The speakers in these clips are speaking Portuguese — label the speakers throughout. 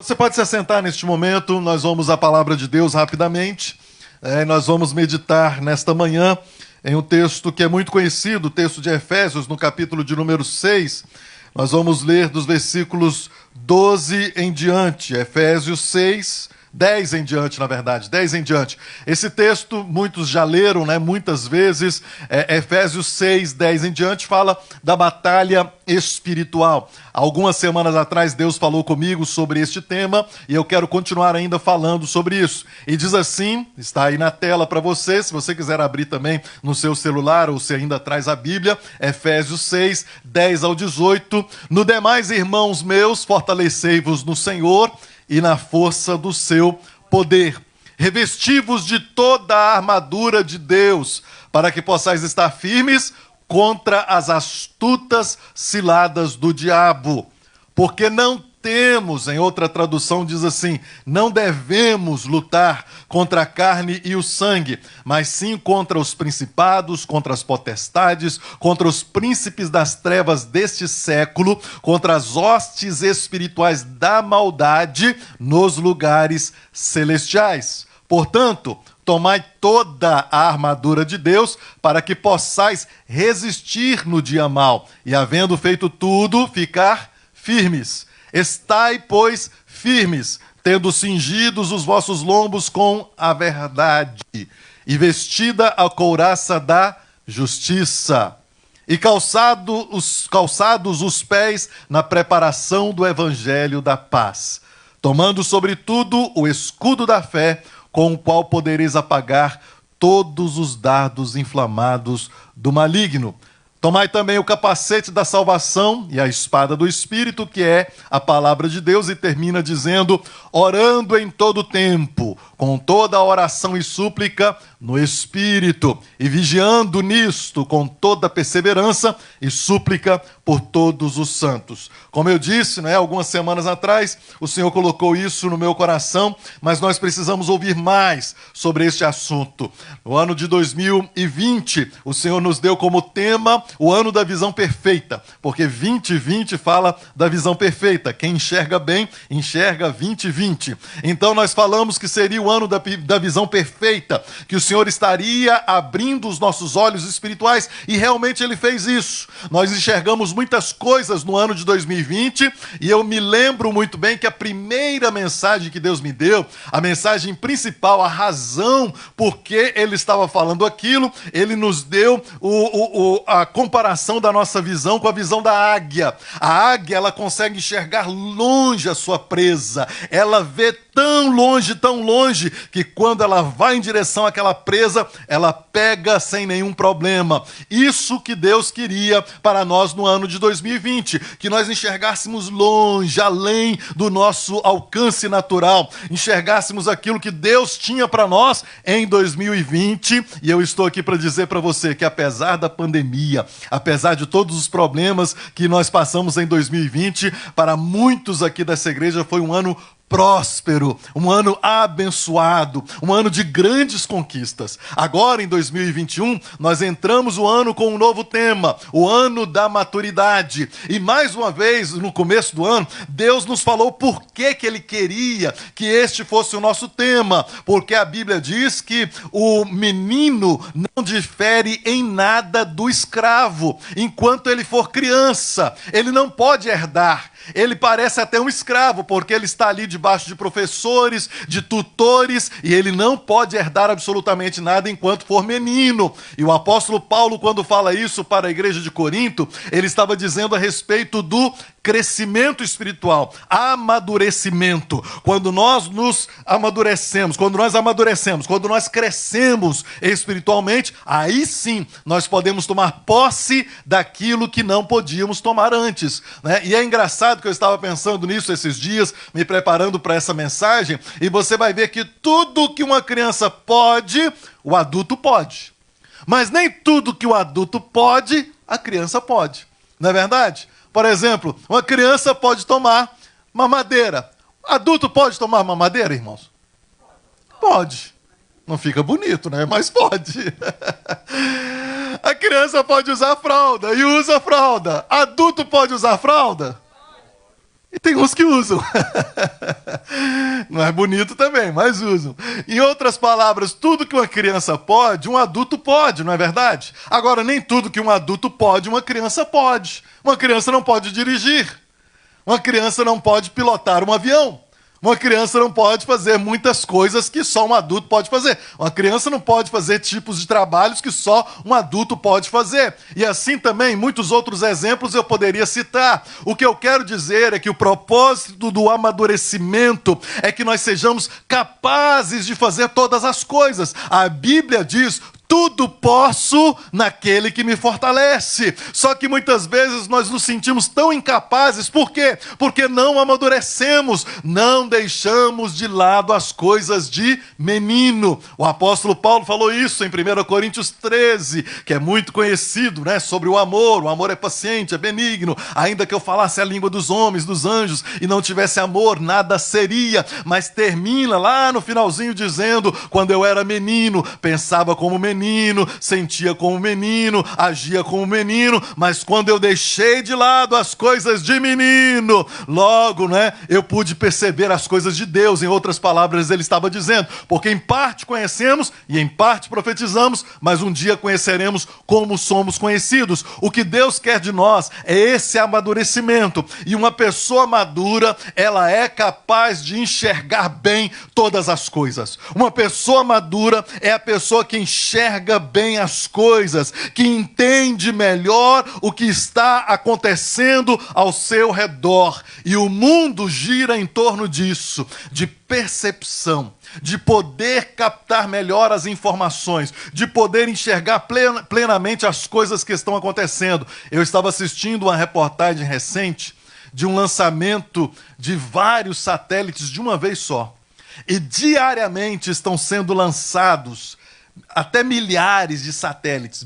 Speaker 1: Você pode se assentar neste momento, nós vamos à palavra de Deus rapidamente. Nós vamos meditar nesta manhã em um texto que é muito conhecido, o texto de Efésios, no capítulo de número 6. Nós vamos ler dos versículos 12 em diante, Efésios 6, 10 em diante, na verdade, 10 em diante. Esse texto, muitos já leram, muitas vezes, Efésios 6, 10 em diante, fala da batalha espiritual. Algumas semanas atrás, Deus falou comigo sobre este tema, e eu quero continuar ainda falando sobre isso. E diz assim, está aí na tela para você, se você quiser abrir também no seu celular, ou se ainda traz a Bíblia, Efésios 6, 10 ao 18. No demais, irmãos meus, fortalecei-vos no Senhor e na força do seu poder. Revesti-vos de toda a armadura de Deus, para que possais estar firmes contra as astutas ciladas do diabo. Porque não temos, em outra tradução diz assim, não devemos lutar contra a carne e o sangue, mas sim contra os principados, contra as potestades, contra os príncipes das trevas deste século, contra as hostes espirituais da maldade nos lugares celestiais. Portanto, tomai toda a armadura de Deus para que possais resistir no dia mau e, havendo feito tudo, ficar firmes. Estai, pois, firmes, tendo cingidos os vossos lombos com a verdade, e vestida a couraça da justiça, e calçados os pés na preparação do evangelho da paz, tomando sobretudo o escudo da fé, com o qual podereis apagar todos os dardos inflamados do maligno. Tomai também o capacete da salvação e a espada do Espírito, que é a palavra de Deus, e termina dizendo, orando em todo tempo, com toda a oração e súplica no Espírito, e vigiando nisto com toda perseverança e súplica por todos os santos. Como eu disse, algumas semanas atrás, o Senhor colocou isso no meu coração, mas nós precisamos ouvir mais sobre este assunto. No ano de 2020, o Senhor nos deu como tema o ano da visão perfeita, porque 2020 fala da visão perfeita. Quem enxerga bem, enxerga 2020. Então nós falamos que seria o ano da visão perfeita, que o Senhor estaria abrindo os nossos olhos espirituais, e realmente Ele fez isso. Nós enxergamos muitas coisas no ano de 2020, e eu me lembro muito bem que a primeira mensagem que Deus me deu, a mensagem principal, a razão por que Ele estava falando aquilo, Ele nos deu a comparação da nossa visão com a visão da águia. A águia, ela consegue enxergar longe a sua presa. Ela vê tão longe, que quando ela vai em direção àquela presa, ela pega sem nenhum problema. Isso que Deus queria para nós no ano de 2020, que nós enxergássemos longe, além do nosso alcance natural, enxergássemos aquilo que Deus tinha para nós em 2020, e eu estou aqui para dizer para você que apesar da pandemia, apesar de todos os problemas que nós passamos em 2020, para muitos aqui dessa igreja foi um ano próspero, um ano abençoado, um ano de grandes conquistas. Agora, em 2021, nós entramos o ano com um novo tema, o ano da maturidade. E mais uma vez, no começo do ano, Deus nos falou por que Ele queria que este fosse o nosso tema. Porque a Bíblia diz que o menino não difere em nada do escravo. Enquanto ele for criança, ele não pode herdar. Ele parece até um escravo, porque ele está ali debaixo de professores, de tutores, e ele não pode herdar absolutamente nada enquanto for menino. E o apóstolo Paulo, quando fala isso para a igreja de Corinto, ele estava dizendo a respeito do crescimento espiritual, amadurecimento. Quando nós nos amadurecemos, quando nós crescemos espiritualmente, aí sim nós podemos tomar posse daquilo que não podíamos tomar antes, E é engraçado que eu estava pensando nisso esses dias, me preparando para essa mensagem, e você vai ver que tudo que uma criança pode, o adulto pode. Mas nem tudo que o adulto pode, a criança pode. Não é verdade? Por exemplo, uma criança pode tomar mamadeira. Adulto pode tomar mamadeira, irmãos? Pode. Não fica bonito, Mas pode. A criança pode usar fralda e usa fralda. Adulto pode usar fralda? E tem uns que usam. Não é bonito também, mas usam. Em outras palavras, tudo que uma criança pode, um adulto pode, não é verdade? Agora, nem tudo que um adulto pode, uma criança pode. Uma criança não pode dirigir. Uma criança não pode pilotar um avião. Uma criança não pode fazer muitas coisas que só um adulto pode fazer. Uma criança não pode fazer tipos de trabalhos que só um adulto pode fazer. E assim também, muitos outros exemplos eu poderia citar. O que eu quero dizer é que o propósito do amadurecimento é que nós sejamos capazes de fazer todas as coisas. A Bíblia diz: tudo posso naquele que me fortalece. Só que muitas vezes nós nos sentimos tão incapazes. Por quê? Porque não amadurecemos, não deixamos de lado as coisas de menino. O apóstolo Paulo falou isso em 1 Coríntios 13, que é muito conhecido, né? Sobre o amor. O amor é paciente, é benigno. Ainda que eu falasse a língua dos homens, dos anjos, e não tivesse amor, nada seria. Mas termina lá no finalzinho dizendo: quando eu era menino, pensava como menino, sentia como menino, agia como menino, mas quando eu deixei de lado as coisas de menino, logo, né, eu pude perceber as coisas de Deus. Em outras palavras, ele estava dizendo: porque em parte conhecemos e em parte profetizamos, mas um dia conheceremos como somos conhecidos. O que Deus quer de nós é esse amadurecimento. E uma pessoa madura, ela é capaz de enxergar bem todas as coisas. Uma pessoa madura é a pessoa que enxerga bem as coisas, que entende melhor o que está acontecendo ao seu redor. E o mundo gira em torno disso, de percepção, de poder captar melhor as informações, de poder enxergar plenamente as coisas que estão acontecendo. Eu estava assistindo uma reportagem recente de um lançamento de vários satélites de uma vez só. E diariamente estão sendo lançados até milhares de satélites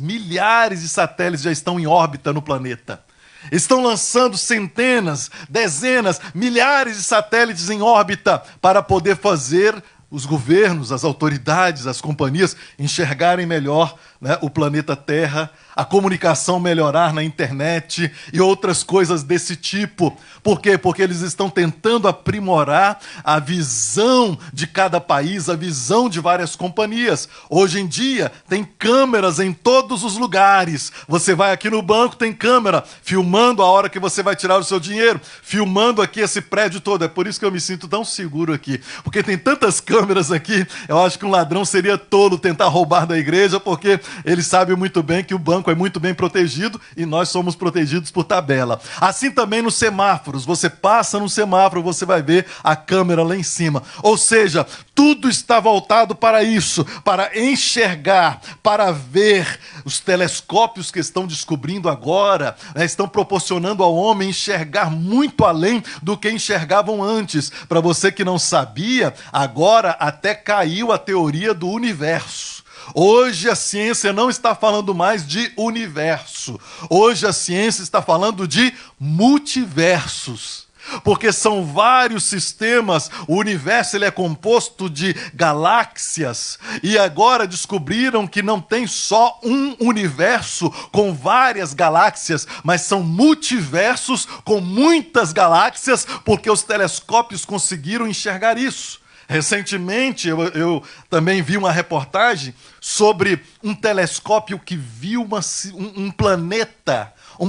Speaker 1: já estão em órbita no planeta. Estão lançando centenas, dezenas, milhares de satélites em órbita para poder fazer os governos, as autoridades, as companhias enxergarem melhor, né, o planeta Terra, a comunicação melhorar na internet e outras coisas desse tipo. Por quê? Porque eles estão tentando aprimorar a visão de cada país, a visão de várias companhias. Hoje em dia, tem câmeras em todos os lugares. Você vai aqui no banco, tem câmera filmando a hora que você vai tirar o seu dinheiro, filmando aqui esse prédio todo. É por isso que eu me sinto tão seguro aqui, porque tem tantas câmeras aqui. Eu acho que um ladrão seria tolo tentar roubar da igreja, porque ele sabe muito bem que o banco é muito bem protegido e nós somos protegidos por tabela. Assim também nos semáforos. Você passa no semáforo, você vai ver a câmera lá em cima. Ou seja, tudo está voltado para isso, para enxergar, para ver. Os telescópios que estão descobrindo agora, né, estão proporcionando ao homem enxergar muito além do que enxergavam antes. Para você que não sabia, agora até caiu a teoria do universo. Hoje a ciência não está falando mais de universo. Hoje a ciência está falando de multiversos. Porque são vários sistemas, o universo ele é composto de galáxias. E agora descobriram que não tem só um universo com várias galáxias, mas são multiversos com muitas galáxias, porque os telescópios conseguiram enxergar isso. Recentemente, eu também vi uma reportagem sobre um telescópio que viu um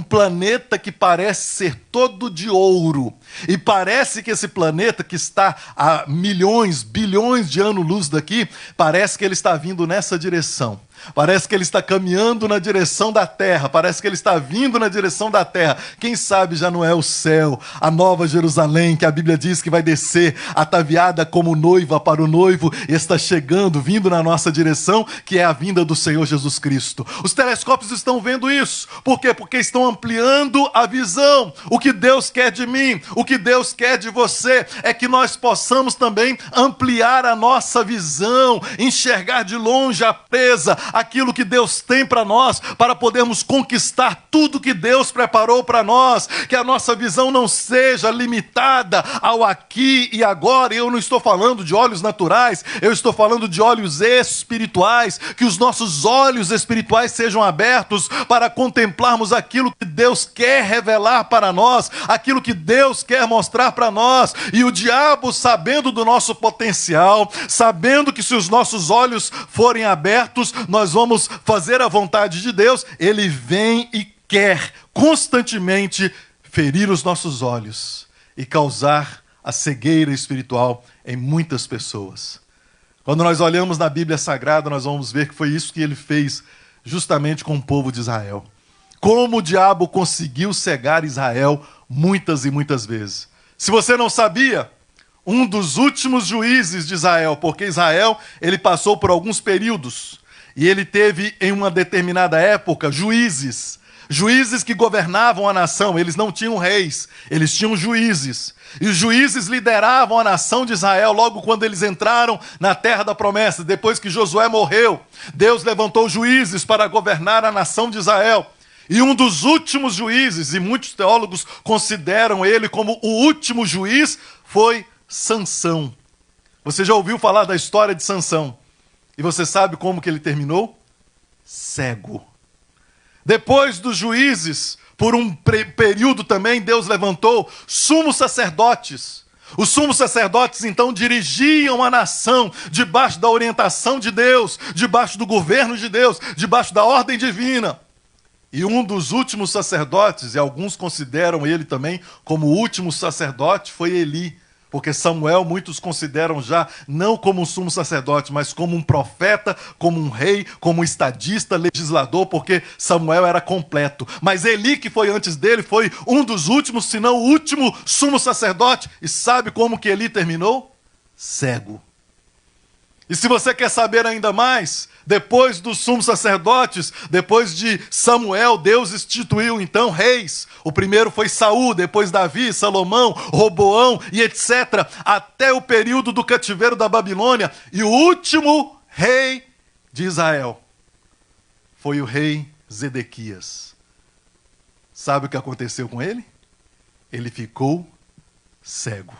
Speaker 1: planeta que parece ser todo de ouro. E parece que esse planeta, que está a milhões, bilhões de anos-luz daqui, parece que ele está vindo nessa direção. Parece que ele está caminhando na direção da Terra. Parece que ele está vindo na direção da Terra. Quem sabe já não é o céu, a nova Jerusalém, que a Bíblia diz que vai descer ataviada como noiva para o noivo, e está chegando, vindo na nossa direção, que é a vinda do Senhor Jesus Cristo. Os telescópios estão vendo isso. Por quê? Porque estão ampliando a visão. O que Deus quer de mim, o que Deus quer de você, é que nós possamos também ampliar a nossa visão, enxergar de longe a presa, aquilo que Deus tem para nós, para podermos conquistar tudo que Deus preparou para nós, que a nossa visão não seja limitada ao aqui e agora. E eu não estou falando de olhos naturais, eu estou falando de olhos espirituais, que os nossos olhos espirituais sejam abertos para contemplarmos aquilo que Deus quer revelar para nós, aquilo que Deus quer mostrar para nós. E o diabo, sabendo do nosso potencial, sabendo que se os nossos olhos forem abertos, nós vamos fazer a vontade de Deus, ele vem e quer constantemente ferir os nossos olhos e causar a cegueira espiritual em muitas pessoas. Quando nós olhamos na Bíblia Sagrada, nós vamos ver que foi isso que ele fez justamente com o povo de Israel. Como o diabo conseguiu cegar Israel muitas e muitas vezes. Se você não sabia, um dos últimos juízes de Israel, porque Israel ele passou por alguns períodos, e ele teve em uma determinada época juízes que governavam a nação. Eles não tinham reis, eles tinham juízes. E os juízes lideravam a nação de Israel logo quando eles entraram na terra da promessa. Depois que Josué morreu, Deus levantou juízes para governar a nação de Israel. E um dos últimos juízes, e muitos teólogos consideram ele como o último juiz, foi Sansão. Você já ouviu falar da história de Sansão? E você sabe como que ele terminou? Cego. Depois dos juízes, por um período também, Deus levantou sumos sacerdotes. Os sumos sacerdotes, então, dirigiam a nação debaixo da orientação de Deus, debaixo do governo de Deus, debaixo da ordem divina. E um dos últimos sacerdotes, e alguns consideram ele também como o último sacerdote, foi Eli. Porque Samuel, muitos consideram já não como um sumo sacerdote, mas como um profeta, como um rei, como um estadista, legislador, porque Samuel era completo. Mas Eli, que foi antes dele, foi um dos últimos, se não o último sumo sacerdote. E sabe como que Eli terminou? Cego. E se você quer saber ainda mais, depois dos sumos sacerdotes, depois de Samuel, Deus instituiu então reis. O primeiro foi Saul, depois Davi, Salomão, Roboão e etc. Até o período do cativeiro da Babilônia. E o último rei de Israel foi o rei Zedequias. Sabe o que aconteceu com ele? Ele ficou cego.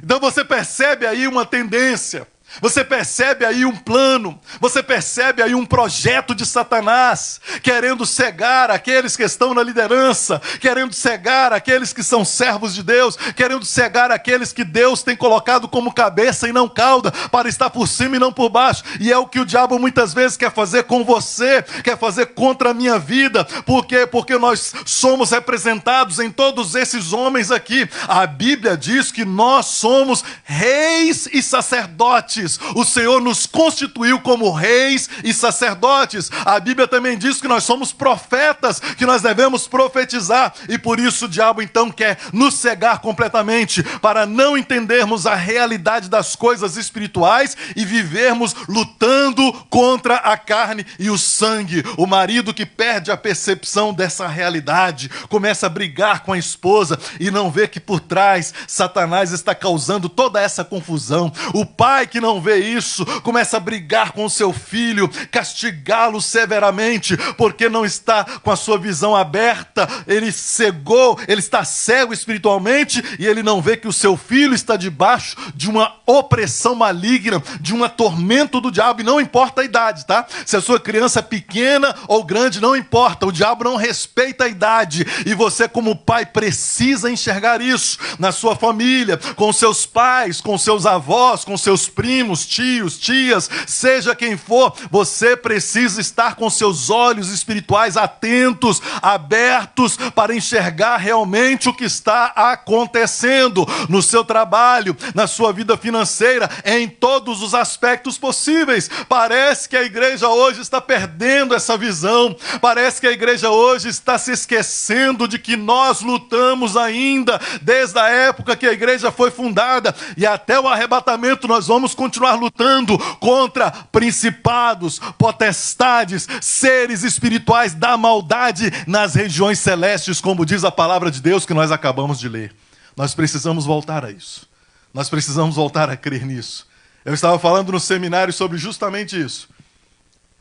Speaker 1: Então você percebe aí uma tendência. Você percebe aí um plano, você percebe aí um projeto de Satanás, querendo cegar aqueles que estão na liderança, querendo cegar aqueles que são servos de Deus, querendo cegar aqueles que Deus tem colocado como cabeça e não cauda, para estar por cima e não por baixo. E é o que o diabo muitas vezes quer fazer com você, quer fazer contra a minha vida. Por quê? Porque nós somos representados em todos esses homens aqui. A Bíblia diz que nós somos reis e sacerdotes. O Senhor nos constituiu como reis e sacerdotes. A Bíblia também diz que nós somos profetas, que nós devemos profetizar. E por isso o diabo então quer nos cegar completamente, para não entendermos a realidade das coisas espirituais e vivermos lutando contra a carne e o sangue. O marido que perde a percepção dessa realidade começa a brigar com a esposa e não vê que por trás Satanás está causando toda essa confusão. O pai que não vê isso, começa a brigar com o seu filho, castigá-lo severamente, porque não está com a sua visão aberta, ele cegou, ele está cego espiritualmente, e ele não vê que o seu filho está debaixo de uma opressão maligna, de um tormento do diabo, e não importa a idade, tá? Se a sua criança é pequena ou grande, não importa, o diabo não respeita a idade, e você como pai precisa enxergar isso na sua família, com seus pais, com seus avós, com seus primos, tios, tias, seja quem for, você precisa estar com seus olhos espirituais atentos, abertos, para enxergar realmente o que está acontecendo no seu trabalho, na sua vida financeira, em todos os aspectos possíveis. Parece que a igreja hoje está perdendo essa visão, parece que a igreja hoje está se esquecendo de que nós lutamos ainda, desde a época que a igreja foi fundada, e até o arrebatamento nós vamos continuar lutando contra principados, potestades, seres espirituais da maldade nas regiões celestes, como diz a palavra de Deus que nós acabamos de ler. Nós precisamos voltar a isso. Nós precisamos voltar a crer nisso. Eu estava falando no seminário sobre justamente isso.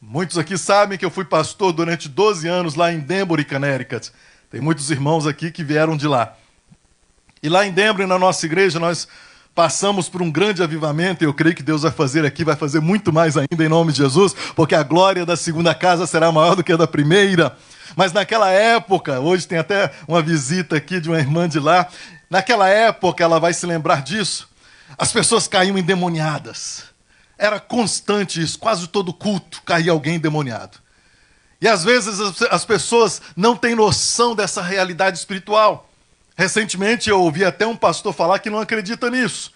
Speaker 1: Muitos aqui sabem que eu fui pastor durante 12 anos lá em Danbury, Connecticut. Tem muitos irmãos aqui que vieram de lá. E lá em Danbury, na nossa igreja, nós passamos por um grande avivamento, e eu creio que Deus vai fazer aqui, vai fazer muito mais ainda em nome de Jesus, porque a glória da segunda casa será maior do que a da primeira. Mas naquela época, hoje tem até uma visita aqui de uma irmã de lá, naquela época ela vai se lembrar disso, as pessoas caíam endemoniadas. Era constante isso, quase todo culto caía alguém endemoniado. E às vezes as pessoas não têm noção dessa realidade espiritual. Recentemente eu ouvi até um pastor falar que não acredita nisso.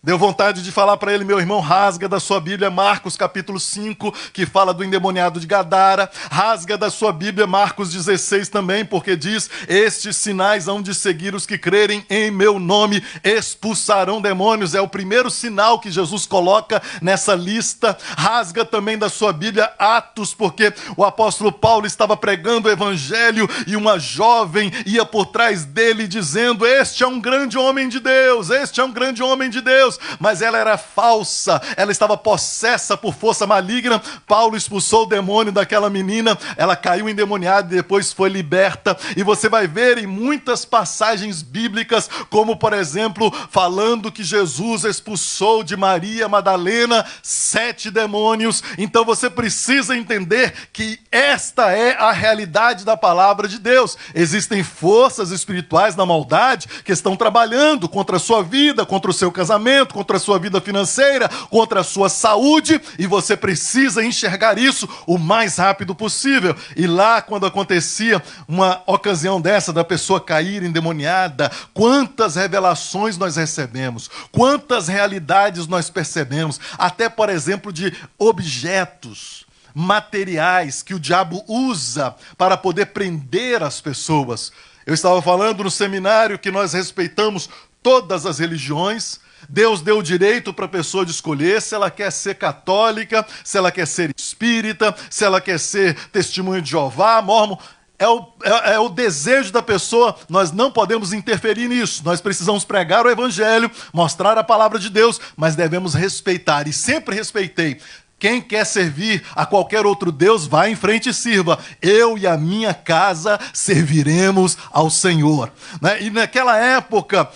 Speaker 1: Deu vontade de falar para ele: meu irmão, rasga da sua Bíblia Marcos capítulo 5, que fala do endemoniado de Gadara. Rasga da sua Bíblia Marcos 16 também, porque diz: estes sinais hão de seguir os que crerem em meu nome, expulsarão demônios. É o primeiro sinal que Jesus coloca nessa lista. Rasga também da sua Bíblia Atos, porque o apóstolo Paulo estava pregando o evangelho e uma jovem ia por trás dele dizendo: este é um grande homem de Deus, este é um grande homem de Deus. Mas ela era falsa, ela estava possessa por força maligna. Paulo expulsou o demônio daquela menina, ela caiu endemoniada e depois foi liberta. E você vai ver em muitas passagens bíblicas, como por exemplo, falando que Jesus expulsou de Maria Madalena 7 demônios. Então você precisa entender que esta é a realidade da palavra de Deus. Existem forças espirituais na maldade que estão trabalhando contra a sua vida, contra o seu casamento, contra a sua vida financeira, contra a sua saúde, e você precisa enxergar isso o mais rápido possível. E lá, quando acontecia uma ocasião dessa, da pessoa cair endemoniada, quantas revelações nós recebemos, quantas realidades nós percebemos, até, por exemplo, de objetos materiais que o diabo usa para poder prender as pessoas. Eu estava falando no seminário que nós respeitamos todas as religiões. Deus deu o direito para a pessoa de escolher se ela quer ser católica, se ela quer ser espírita, se ela quer ser testemunho de Jeová, mórmon. É o desejo da pessoa, nós não podemos interferir nisso. Nós precisamos pregar o evangelho, mostrar a palavra de Deus, mas devemos respeitar, e sempre respeitei. Quem quer servir a qualquer outro Deus, vá em frente e sirva. Eu e a minha casa serviremos ao Senhor. Né? E naquela época,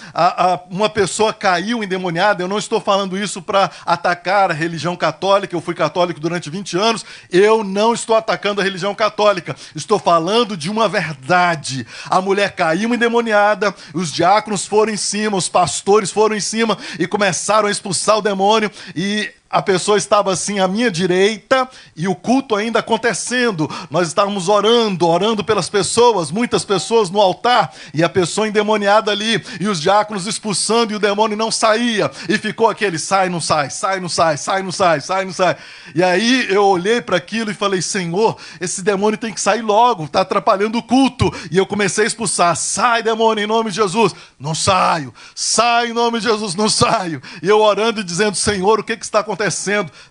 Speaker 1: uma pessoa caiu endemoniada. Eu não estou falando isso para atacar a religião católica. Eu fui católico durante 20 anos. Eu não estou atacando a religião católica. Estou falando de uma verdade. A mulher caiu endemoniada, os diáconos foram em cima, os pastores foram em cima e começaram a expulsar o demônio. E a pessoa estava assim à minha direita e o culto ainda acontecendo. Nós estávamos orando pelas pessoas, muitas pessoas no altar, e a pessoa endemoniada ali, e os diáconos expulsando, e o demônio não saía. E ficou aquele sai, não sai, sai, não sai, sai, não sai, sai, não sai. E aí eu olhei para aquilo e falei: Senhor, esse demônio tem que sair logo, está atrapalhando o culto. E eu comecei a expulsar: sai, demônio, em nome de Jesus. Não saio, sai em nome de Jesus, não saio. E eu orando e dizendo: Senhor, o que está acontecendo?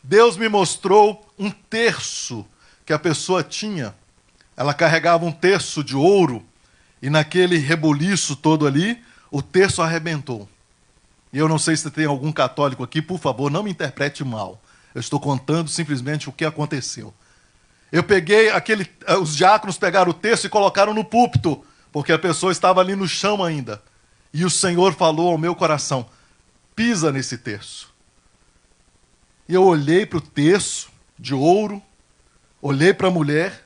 Speaker 1: Deus me mostrou um terço que a pessoa tinha. Ela carregava um terço de ouro e naquele rebuliço todo ali, o terço arrebentou. E eu não sei se tem algum católico aqui, por favor, não me interprete mal. Eu estou contando simplesmente o que aconteceu. Eu peguei os diáconos pegaram o terço e colocaram no púlpito, porque a pessoa estava ali no chão ainda. E o Senhor falou ao meu coração: pisa nesse terço. E eu olhei para o terço de ouro, olhei para a mulher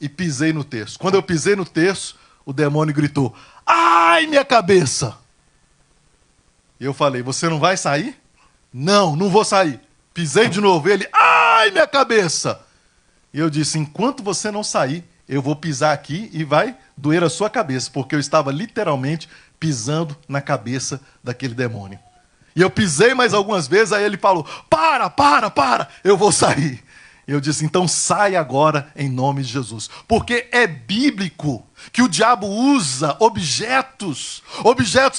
Speaker 1: e pisei no terço. Quando eu pisei no terço, o demônio gritou: ai, minha cabeça! E eu falei: você não vai sair? Não, não vou sair. Pisei de novo, ele: ai, minha cabeça! E eu disse: enquanto você não sair, eu vou pisar aqui e vai doer a sua cabeça, porque eu estava literalmente pisando na cabeça daquele demônio. E eu pisei mais algumas vezes, aí ele falou: para, eu vou sair. E eu disse: então sai agora em nome de Jesus. Porque é bíblico que o diabo usa objetos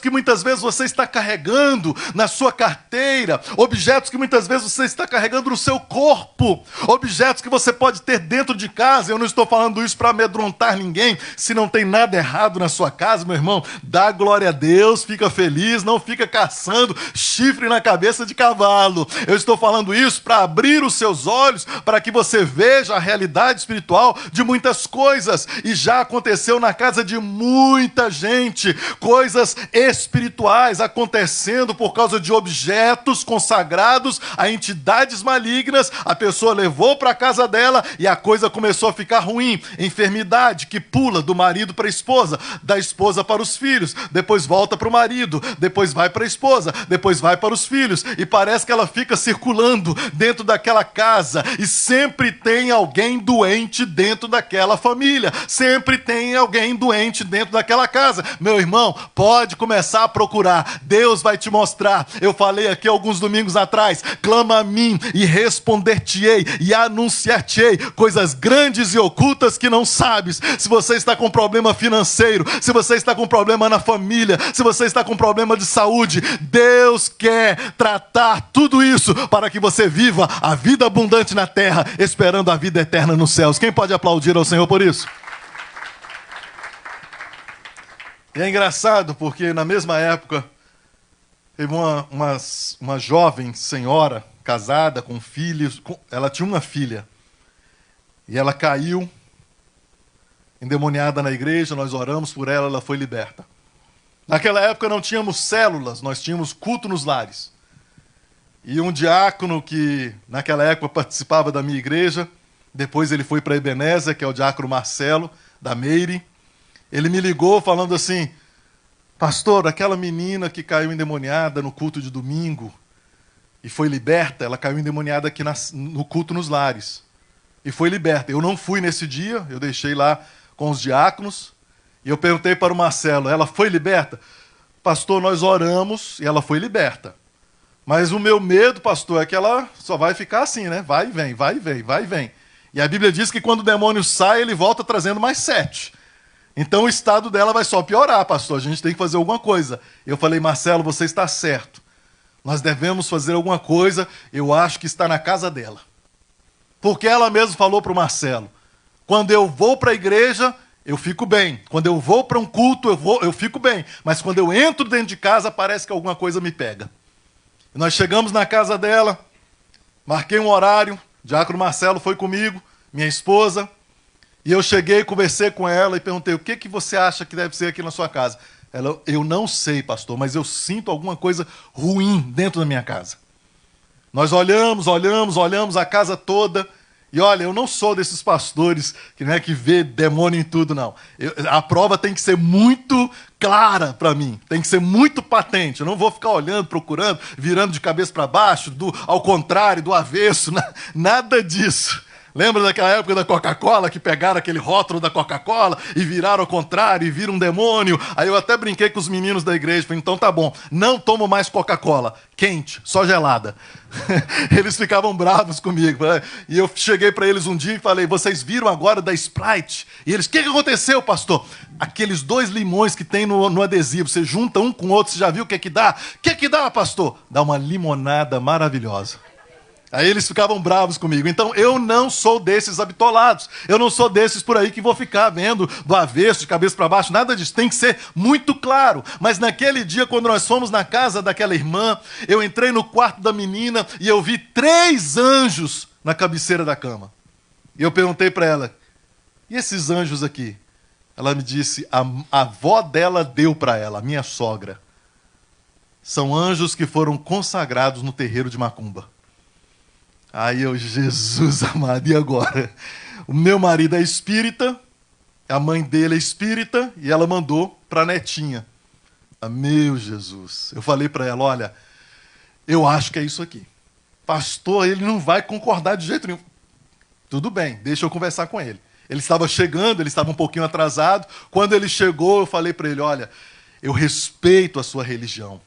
Speaker 1: que muitas vezes você está carregando na sua carteira, objetos que muitas vezes você está carregando no seu corpo, objetos que você pode ter dentro de casa. Eu não estou falando isso para amedrontar ninguém. Se não tem nada errado na sua casa, meu irmão, dá glória a Deus, fica feliz, não fica caçando chifre na cabeça de cavalo. Eu estou falando isso para abrir os seus olhos, para que você veja a realidade espiritual de muitas coisas. E já aconteceu na casa de muita gente, coisas espirituais acontecendo por causa de objetos consagrados a entidades malignas. A pessoa levou para a casa dela e a coisa começou a ficar ruim. Enfermidade que pula do marido para a esposa, da esposa para os filhos, depois volta para o marido, depois vai para a esposa, depois vai para os filhos, e parece que ela fica circulando dentro daquela casa, e sempre tem alguém doente dentro daquela família, sempre tem alguém doente dentro daquela casa. Meu irmão, pode começar a procurar, Deus vai te mostrar. Eu falei aqui alguns domingos atrás: clama a mim e responder-te-ei e anunciar-te-ei coisas grandes e ocultas que não sabes. Se você está com problema financeiro, se você está com problema na família, se você está com problema de saúde, Deus quer tratar tudo isso para que você viva a vida abundante na terra, esperando a vida eterna nos céus. Quem pode aplaudir ao Senhor por isso? E é engraçado porque na mesma época teve uma jovem senhora casada com filhos, ela tinha uma filha e ela caiu endemoniada na igreja. Nós oramos por ela, ela foi liberta. Naquela época não tínhamos células, nós tínhamos culto nos lares. E um diácono que naquela época participava da minha igreja, depois ele foi para Ebenezer, que é o diácono Marcelo, da Meire, ele me ligou falando assim: pastor, aquela menina que caiu endemoniada no culto de domingo e foi liberta, ela caiu endemoniada aqui no culto nos lares e foi liberta. Eu não fui nesse dia, eu deixei lá com os diáconos, e eu perguntei para o Marcelo: ela foi liberta? Pastor, nós oramos e ela foi liberta. Mas o meu medo, pastor, é que ela só vai ficar assim, né? Vai e vem, vai e vem, vai e vem. E a Bíblia diz que quando o demônio sai, ele volta trazendo mais 7. Então o estado dela vai só piorar, pastor. A gente tem que fazer alguma coisa. Eu falei: Marcelo, você está certo. Nós devemos fazer alguma coisa. Eu acho que está na casa dela. Porque ela mesma falou para o Marcelo: quando eu vou para a igreja, eu fico bem. Quando eu vou para um culto, eu fico bem. Mas quando eu entro dentro de casa, parece que alguma coisa me pega. E nós chegamos na casa dela, marquei um horário, o diácono Marcelo foi comigo, minha esposa, e eu cheguei, conversei com ela e perguntei: o que você acha que deve ser aqui na sua casa? Ela: eu não sei, pastor, mas eu sinto alguma coisa ruim dentro da minha casa. Nós olhamos a casa toda. E olha, eu não sou desses pastores que vê demônio em tudo, não. A prova tem que ser muito clara para mim, tem que ser muito patente. Eu não vou ficar olhando, procurando, virando de cabeça para baixo, ao contrário, do avesso, nada disso. Lembra daquela época da Coca-Cola, que pegaram aquele rótulo da Coca-Cola e viraram ao contrário e viram um demônio? Aí eu até brinquei com os meninos da igreja, falei: então tá bom, não tomo mais Coca-Cola, quente, só gelada. Eles ficavam bravos comigo. E eu cheguei para eles um dia e falei: vocês viram agora da Sprite? E eles: o que aconteceu, pastor? Aqueles 2 limões que tem no adesivo, você junta um com o outro, você já viu o que dá? O que dá, pastor? Dá uma limonada maravilhosa. Aí eles ficavam bravos comigo. Então eu não sou desses habitolados. Eu não sou desses por aí que vou ficar vendo do avesso, de cabeça para baixo. Nada disso. Tem que ser muito claro. Mas naquele dia, quando nós fomos na casa daquela irmã, eu entrei no quarto da menina e eu vi 3 anjos na cabeceira da cama. E eu perguntei para ela: e esses anjos aqui? Ela me disse: a avó dela deu para ela, a minha sogra. São anjos que foram consagrados no terreiro de Macumba. Aí eu: Jesus amado, e agora? O meu marido é espírita, a mãe dele é espírita, e ela mandou para a netinha. Meu Jesus. Eu falei para ela: olha, eu acho que é isso aqui. Pastor, ele não vai concordar de jeito nenhum. Tudo bem, deixa eu conversar com ele. Ele estava chegando, ele estava um pouquinho atrasado. Quando ele chegou, eu falei para ele: olha, eu respeito a sua religião,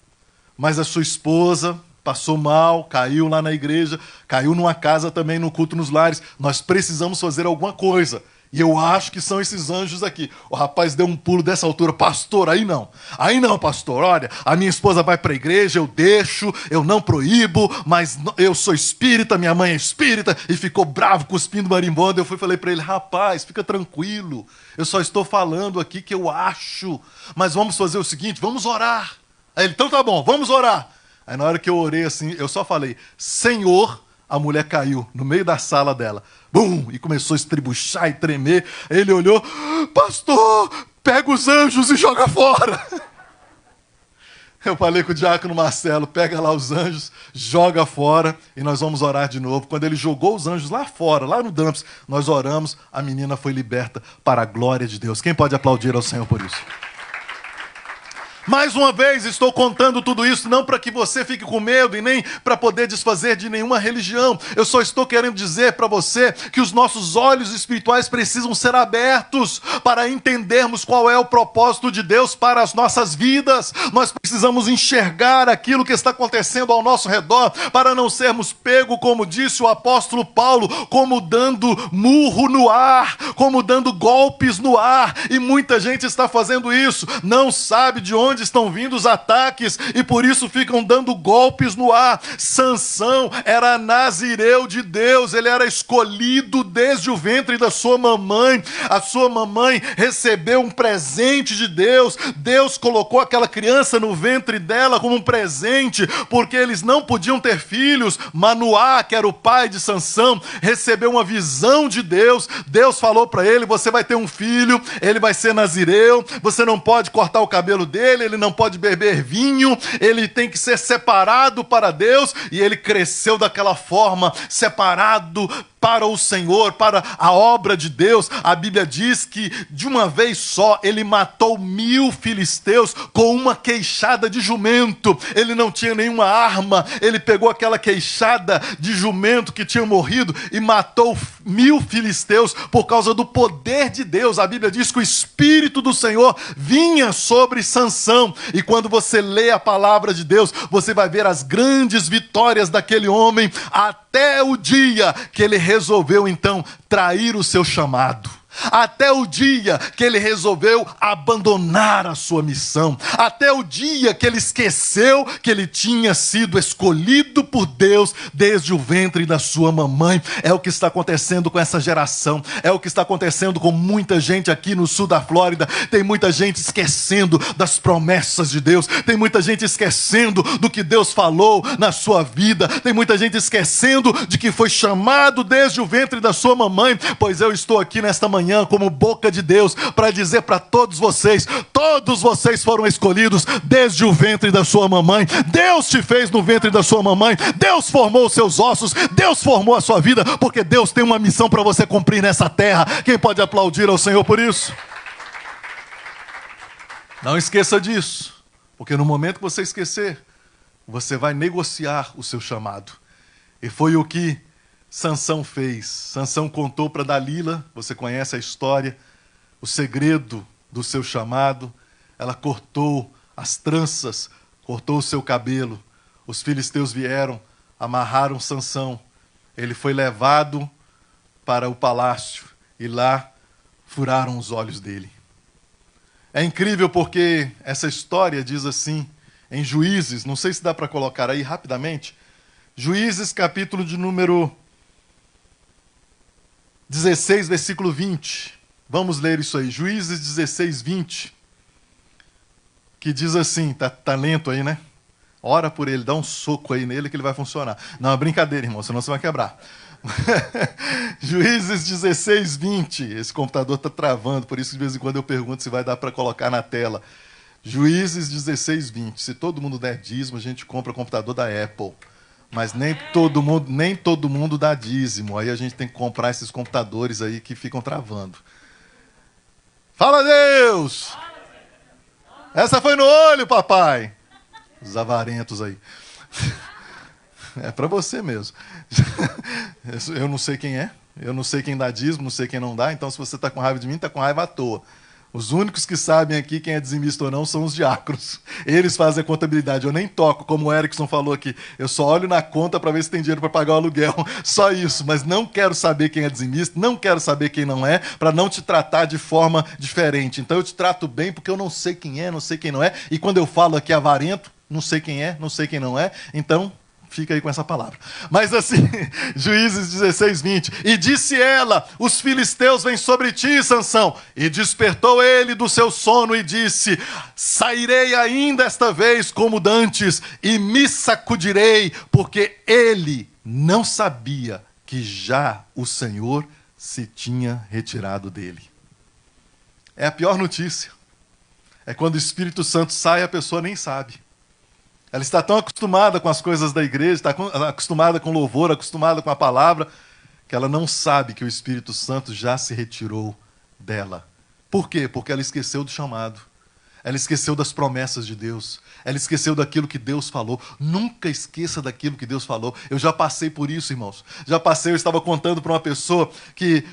Speaker 1: mas a sua esposa passou mal, caiu lá na igreja, caiu numa casa também no culto nos lares. Nós precisamos fazer alguma coisa. E eu acho que são esses anjos aqui. O rapaz deu um pulo dessa altura. Pastor, aí não. Aí não, pastor. Olha, a minha esposa vai para a igreja, eu deixo, eu não proíbo, mas eu sou espírita, minha mãe é espírita. E ficou bravo, cuspindo marimbondo. Eu falei para ele, rapaz, fica tranquilo. Eu só estou falando aqui que eu acho. Mas vamos fazer o seguinte, vamos orar. Aí ele, então tá bom, vamos orar. Aí na hora que eu orei assim, eu só falei, Senhor, a mulher caiu no meio da sala dela. Bum! E começou a estribuchar e tremer. Ele olhou, pastor, pega os anjos e joga fora. Eu falei com o diácono Marcelo, pega lá os anjos, joga fora e nós vamos orar de novo. Quando ele jogou os anjos lá fora, lá no dumps, nós oramos, a menina foi liberta para a glória de Deus. Quem pode aplaudir ao Senhor por isso? Mais uma vez, estou contando tudo isso não para que você fique com medo e nem para poder desfazer de nenhuma religião. Eu só estou querendo dizer para você que os nossos olhos espirituais precisam ser abertos para entendermos qual é o propósito de Deus para as nossas vidas. Nós precisamos enxergar aquilo que está acontecendo ao nosso redor para não sermos pegos, como disse o apóstolo Paulo, como dando murro no ar, como dando golpes no ar. E muita gente está fazendo isso, não sabe de onde estão vindo os ataques e por isso ficam dando golpes no ar. Sansão era nazireu de Deus, ele era escolhido desde o ventre da sua mamãe. A sua mamãe recebeu um presente de Deus. Deus colocou aquela criança no ventre dela como um presente, porque eles não podiam ter filhos. Manoá, que era o pai de Sansão, recebeu uma visão de Deus. Deus falou para ele, você vai ter um filho, ele vai ser nazireu, você não pode cortar o cabelo dele, ele não pode beber vinho, ele tem que ser separado para Deus, e ele cresceu daquela forma, separado para o Senhor, para a obra de Deus. A Bíblia diz que de uma vez só ele matou 1000 filisteus com uma queixada de jumento. Ele não tinha nenhuma arma, ele pegou aquela queixada de jumento que tinha morrido e matou 1000 filisteus por causa do poder de Deus. A Bíblia diz que o Espírito do Senhor vinha sobre Sansão, e quando você lê a palavra de Deus, você vai ver as grandes vitórias daquele homem, até o dia que ele resolveu então trair o seu chamado. Até o dia que ele resolveu abandonar a sua missão. Até o dia que ele esqueceu que ele tinha sido escolhido por Deus desde o ventre da sua mamãe. É o que está acontecendo com essa geração. É o que está acontecendo com muita gente aqui no sul da Flórida. Tem muita gente esquecendo das promessas de Deus. Tem muita gente esquecendo do que Deus falou na sua vida. Tem muita gente esquecendo de que foi chamado desde o ventre da sua mamãe. Pois eu estou aqui nesta manhã como boca de Deus para dizer para todos vocês foram escolhidos desde o ventre da sua mamãe. Deus te fez no ventre da sua mamãe, Deus formou os seus ossos, Deus formou a sua vida, porque Deus tem uma missão para você cumprir nessa terra. Quem pode aplaudir ao Senhor por isso? Não esqueça disso, porque no momento que você esquecer, você vai negociar o seu chamado. E foi o que Sansão fez. Sansão contou para Dalila, você conhece a história, o segredo do seu chamado. Ela cortou as tranças, cortou o seu cabelo. Os filisteus vieram, amarraram Sansão. Ele foi levado para o palácio e lá furaram os olhos dele. É incrível porque essa história diz assim, em Juízes, não sei se dá para colocar aí rapidamente, Juízes capítulo de número 16, versículo 20. Vamos ler isso aí. Juízes 16, 20. Que diz assim, tá lento aí, né? Ora por ele, dá um soco aí nele que ele vai funcionar. Não, é brincadeira, irmão, senão você vai quebrar. Juízes 16, 20. Esse computador está travando, por isso de vez em quando eu pergunto se vai dar para colocar na tela. Juízes 16, 20. Se todo mundo der dízimo, a gente compra computador da Apple. Mas nem todo mundo dá dízimo. Aí a gente tem que comprar esses computadores aí que ficam travando. Fala, Deus! Essa foi no olho, papai. Os avarentos aí. É para você mesmo. Eu não sei quem é. Eu não sei quem dá dízimo, não sei quem não dá. Então, se você está com raiva de mim, está com raiva à toa. Os únicos que sabem aqui quem é dizimista ou não são os diáconos. Eles fazem a contabilidade. Eu nem toco, como o Erickson falou aqui. Eu só olho na conta para ver se tem dinheiro para pagar o aluguel. Só isso. Mas não quero saber quem é dizimista, não quero saber quem não é, para não te tratar de forma diferente. Então eu te trato bem porque eu não sei quem é, não sei quem não é. E quando eu falo aqui avarento, não sei quem é, não sei quem não é. Então fica aí com essa palavra. Mas assim, Juízes 16, 20. E disse ela: os filisteus vêm sobre ti, Sansão. E despertou ele do seu sono e disse: sairei ainda esta vez como dantes e me sacudirei, porque ele não sabia que já o Senhor se tinha retirado dele. É a pior notícia. É quando o Espírito Santo sai e a pessoa nem sabe. Ela está tão acostumada com as coisas da igreja, está acostumada com louvor, acostumada com a palavra, que ela não sabe que o Espírito Santo já se retirou dela. Por quê? Porque ela esqueceu do chamado. Ela esqueceu das promessas de Deus. Ela esqueceu daquilo que Deus falou. Nunca esqueça daquilo que Deus falou. Eu já passei por isso, irmãos. Já passei, eu estava contando para uma pessoa que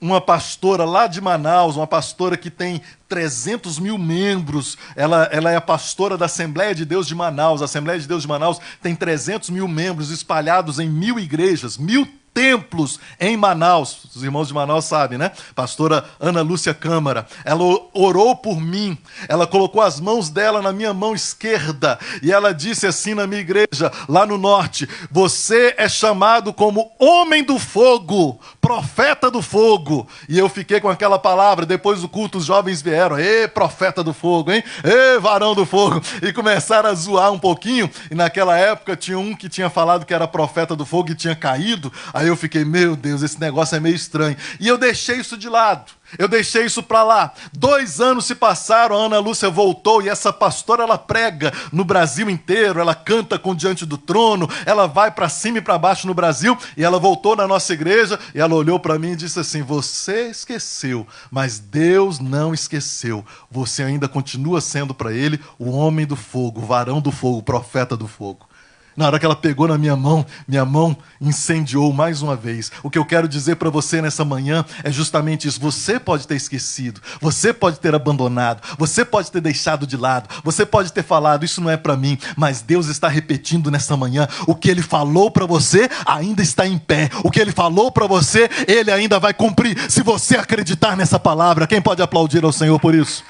Speaker 1: uma pastora lá de Manaus, uma pastora que tem 300 mil membros, ela é a pastora da Assembleia de Deus de Manaus. A Assembleia de Deus de Manaus tem 300 mil membros espalhados em 1000 igrejas, 1000 templos em Manaus. Os irmãos de Manaus sabem, né? Pastora Ana Lúcia Câmara. Ela orou por mim. Ela colocou as mãos dela na minha mão esquerda. E ela disse assim na minha igreja, lá no norte: você é chamado como homem do fogo, profeta do fogo. E eu fiquei com aquela palavra. Depois do culto, os jovens vieram: ê, profeta do fogo, hein? Ê, varão do fogo. E começaram a zoar um pouquinho. E naquela época tinha um que tinha falado que era profeta do fogo e tinha caído. Aí eu fiquei: meu Deus, esse negócio é meio estranho. E eu deixei isso de lado. Eu deixei isso para lá. 2 anos se passaram, a Ana Lúcia voltou e essa pastora, ela prega no Brasil inteiro, ela canta com Diante do Trono, ela vai para cima e para baixo no Brasil, e ela voltou na nossa igreja e ela olhou para mim e disse assim: você esqueceu, mas Deus não esqueceu. Você ainda continua sendo para ele o homem do fogo, o varão do fogo, o profeta do fogo. Na hora que ela pegou na minha mão incendiou mais uma vez. O que eu quero dizer para você nessa manhã é justamente isso. Você pode ter esquecido, você pode ter abandonado, você pode ter deixado de lado, você pode ter falado: isso não é para mim, mas Deus está repetindo nessa manhã. O que Ele falou para você ainda está em pé. O que Ele falou para você, Ele ainda vai cumprir. Se você acreditar nessa palavra, quem pode aplaudir ao Senhor por isso?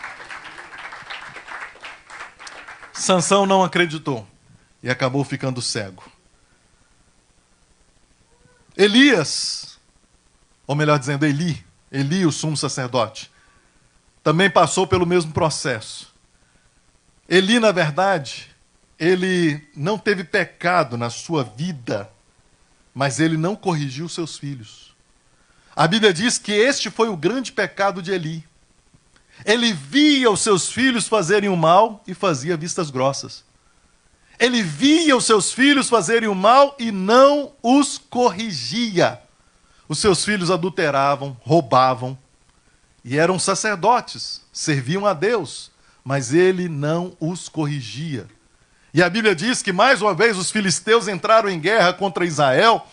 Speaker 1: Sansão não acreditou e acabou ficando cego. Elias, ou melhor dizendo, Eli, o sumo sacerdote, também passou pelo mesmo processo. Eli, na verdade, ele não teve pecado na sua vida, mas ele não corrigiu seus filhos. A Bíblia diz que este foi o grande pecado de Eli. Ele via os seus filhos fazerem o mal e fazia vistas grossas. Ele via os seus filhos fazerem o mal e não os corrigia. Os seus filhos adulteravam, roubavam, e eram sacerdotes, serviam a Deus, mas ele não os corrigia. E a Bíblia diz que mais uma vez os filisteus entraram em guerra contra Israel,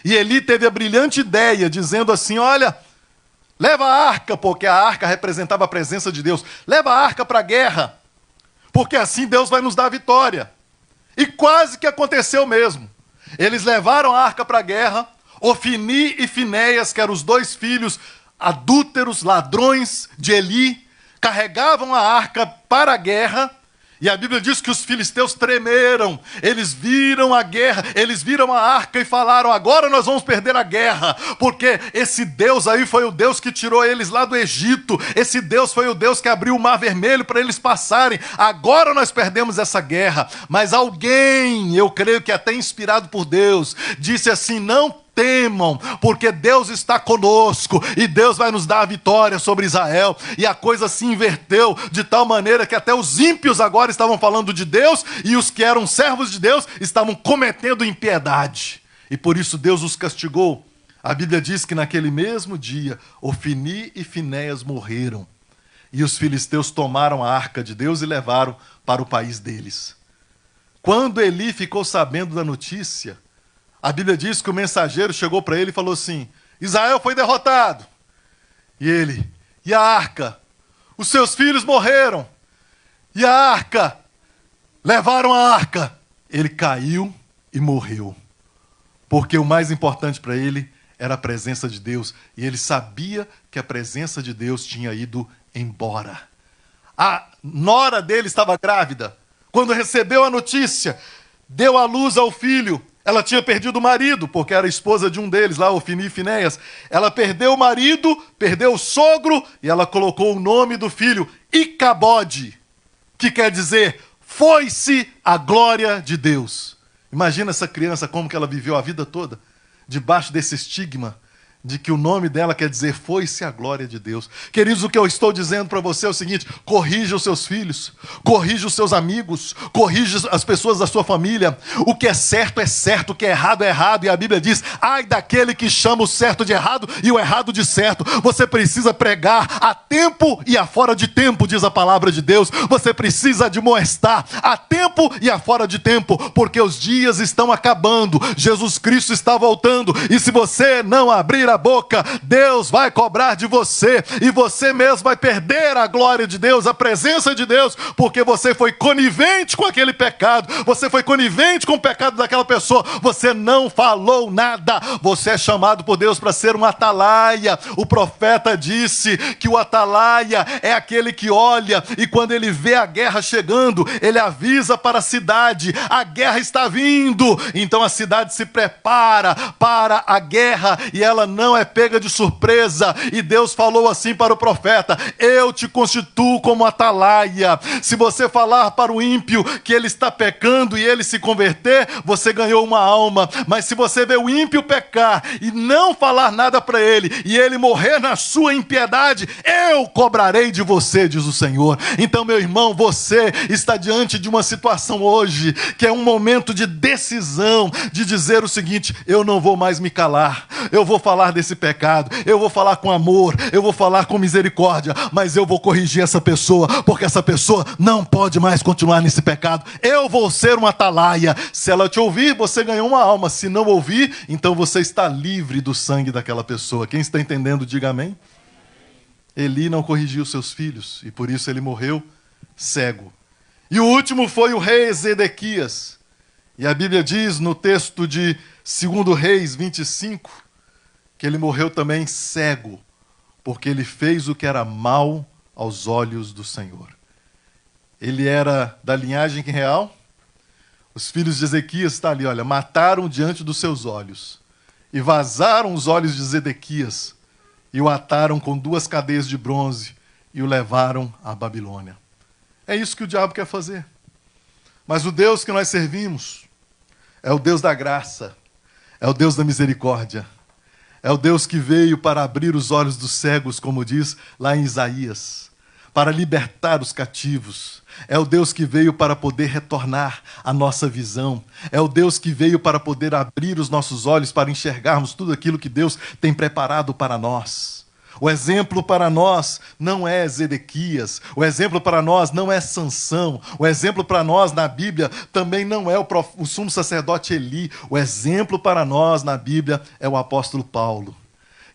Speaker 1: e Eli teve a brilhante ideia, dizendo assim: olha, leva a arca, porque a arca representava a presença de Deus. Leva a arca para a guerra, porque assim Deus vai nos dar a vitória. E quase que aconteceu mesmo. Eles levaram a arca para a guerra. Ofni e Finéias, que eram os 2 filhos adúlteros, ladrões de Eli, carregavam a arca para a guerra. E a Bíblia diz que os filisteus tremeram. Eles viram a guerra, eles viram a arca e falaram: agora nós vamos perder a guerra, porque esse Deus aí foi o Deus que tirou eles lá do Egito. Esse Deus foi o Deus que abriu o Mar Vermelho para eles passarem. Agora nós perdemos essa guerra. Mas alguém, eu creio que até inspirado por Deus, disse assim: não temam, porque Deus está conosco e Deus vai nos dar a vitória sobre Israel. E a coisa se inverteu de tal maneira que até os ímpios agora estavam falando de Deus e os que eram servos de Deus estavam cometendo impiedade. E por isso Deus os castigou. A Bíblia diz que naquele mesmo dia, Ofni e Finéias morreram. E os filisteus tomaram a arca de Deus e levaram para o país deles. Quando Eli ficou sabendo da notícia, a Bíblia diz que o mensageiro chegou para ele e falou assim: Israel foi derrotado. E ele: e a arca? os seus filhos morreram. E a arca, levaram a arca. Ele caiu e morreu. Porque o mais importante para ele era a presença de Deus. E ele sabia que a presença de Deus tinha ido embora. A nora dele estava grávida. Quando recebeu a notícia, deu à luz ao filho. Ela tinha perdido o marido, porque era esposa de um deles, lá, Ofni e Finéias. Ela perdeu o marido, perdeu o sogro, e ela colocou o nome do filho, Icabode, que quer dizer, foi-se a glória de Deus. Imagina essa criança, como que ela viveu a vida toda, debaixo desse estigma, de que o nome dela quer dizer, foi-se a glória de Deus. Queridos, o que eu estou dizendo para você é o seguinte, corrija os seus filhos, corrija os seus amigos, corrija as pessoas da sua família. O que é certo, o que é errado, e a Bíblia diz, ai daquele que chama o certo de errado e o errado de certo. Você precisa pregar a tempo e a fora de tempo, diz a palavra de Deus. Você precisa admoestar a tempo e a fora de tempo, porque os dias estão acabando, Jesus Cristo está voltando, e se você não abrir a boca, Deus vai cobrar de você, e você mesmo vai perder a glória de Deus, a presença de Deus, porque você foi conivente com aquele pecado, você foi conivente com o pecado daquela pessoa, você não falou nada. Você é chamado por Deus para ser um atalaia. O profeta disse que o atalaia é aquele que olha, e quando ele vê a guerra chegando, ele avisa para a cidade, a guerra está vindo, então a cidade se prepara para a guerra, e ela não é pega de surpresa. E Deus falou assim para o profeta, eu te constituo como atalaia. Se você falar para o ímpio que ele está pecando e ele se converter, você ganhou uma alma. Mas se você ver o ímpio pecar e não falar nada para ele, e ele morrer na sua impiedade, eu cobrarei de você, diz o Senhor. Então, meu irmão, você está diante de uma situação hoje, que é um momento de decisão, de dizer o seguinte, eu não vou mais me calar, eu vou falar desse pecado, eu vou falar com amor, eu vou falar com misericórdia, mas eu vou corrigir essa pessoa, porque essa pessoa não pode mais continuar nesse pecado. Eu vou ser uma atalaia. Se ela te ouvir, você ganhou uma alma. Se não ouvir, então você está livre do sangue daquela pessoa. Quem está entendendo, diga amém. Eli não corrigiu seus filhos, e por isso ele morreu cego. E o último foi o rei Zedequias. E a Bíblia diz no texto de 2 Reis 25, que ele morreu também cego, porque ele fez o que era mal aos olhos do Senhor. Ele era da linhagem real. Os filhos de Ezequias estão ali, olha, mataram diante dos seus olhos, e vazaram os olhos de Zedequias, e o ataram com 2 cadeias de bronze, e o levaram à Babilônia. É isso que o diabo quer fazer. Mas o Deus que nós servimos é o Deus da graça, é o Deus da misericórdia. É o Deus que veio para abrir os olhos dos cegos, como diz lá em Isaías, para libertar os cativos. É o Deus que veio para poder retornar a nossa visão. É o Deus que veio para poder abrir os nossos olhos para enxergarmos tudo aquilo que Deus tem preparado para nós. O exemplo para nós não é Zedequias, o exemplo para nós não é Sansão, o exemplo para nós na Bíblia também não é o sumo sacerdote Eli, o exemplo para nós na Bíblia é o apóstolo Paulo,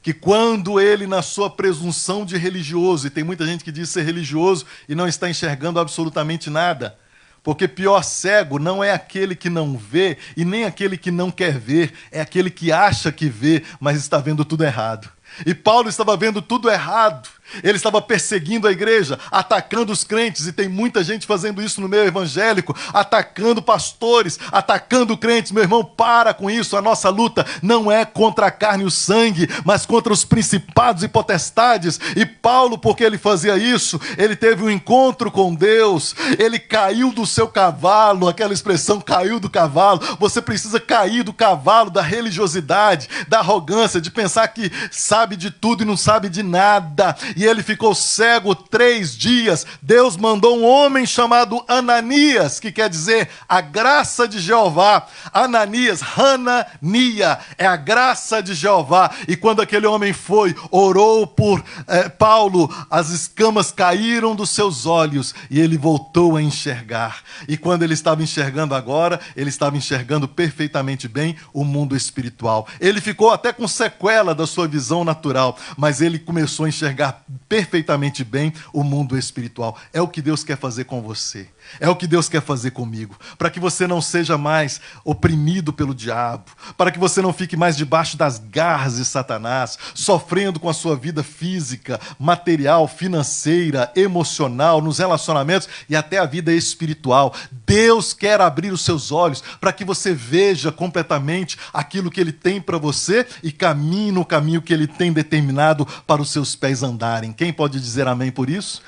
Speaker 1: que quando ele, na sua presunção de religioso, e tem muita gente que diz ser religioso e não está enxergando absolutamente nada, porque pior cego não é aquele que não vê e nem aquele que não quer ver, é aquele que acha que vê, mas está vendo tudo errado. E Paulo estava vendo tudo errado. Ele estava perseguindo a igreja, atacando os crentes, e tem muita gente fazendo isso no meio evangélico, atacando pastores, atacando crentes. Meu irmão, para com isso. A nossa luta não é contra a carne e o sangue, mas contra os principados e potestades. E Paulo, porque ele fazia isso, ele teve um encontro com Deus, ele caiu do seu cavalo, aquela expressão, caiu do cavalo. Você precisa cair do cavalo da religiosidade, da arrogância, de pensar que sabe de tudo e não sabe de nada. E ele ficou cego 3 dias. Deus mandou um homem chamado Ananias, que quer dizer a graça de Jeová. Ananias, Hanania, é a graça de Jeová. E quando aquele homem foi, orou por Paulo, as escamas caíram dos seus olhos e ele voltou a enxergar. E quando ele estava enxergando agora, ele estava enxergando perfeitamente bem o mundo espiritual. Ele ficou até com sequela da sua visão natural, mas ele começou a enxergar perfeitamente bem o mundo espiritual. É o que Deus quer fazer com você. É o que Deus quer fazer comigo. Para que você não seja mais oprimido pelo diabo. Para que você não fique mais debaixo das garras de Satanás, sofrendo com a sua vida física, material, financeira, emocional, nos relacionamentos e até a vida espiritual. Deus quer abrir os seus olhos para que você veja completamente aquilo que Ele tem para você e caminhe no caminho que Ele tem determinado para os seus pés andarem. Quem pode dizer amém por isso?